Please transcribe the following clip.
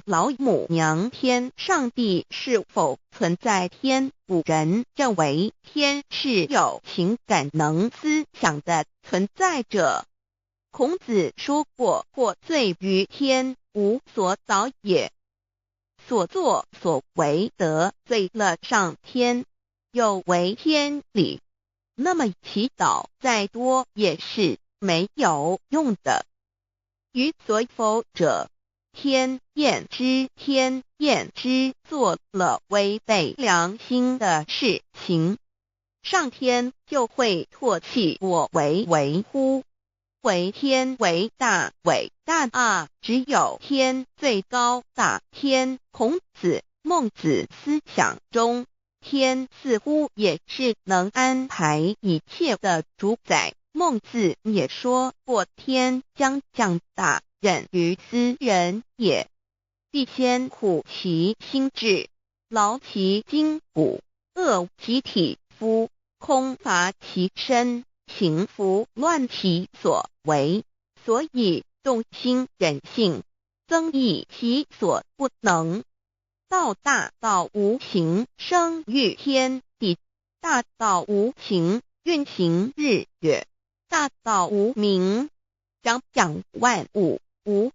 老母娘天上帝是否存在天，古人认为天是有情感能思想的存在者。孔子说过，或罪于天，无所早也。所作所为得罪了上天，有违天理，那么祈祷再多也是没有用的。予所否者，天厌之，天厌之，做了违背良心的事情，上天就会唾弃我为乎？为天为大，伟大啊！只有天最高大天。孔子、孟子思想中，天似乎也是能安排一切的主宰。孟子也说过，天将降大任于斯人也，必先苦其心志，劳其筋骨，饿其体肤，空乏其身，行拂乱其所为，所以动心忍性，增益其所不能。道大道无形，生育天地；大道无形，运行日月；大道无名，掌万物。无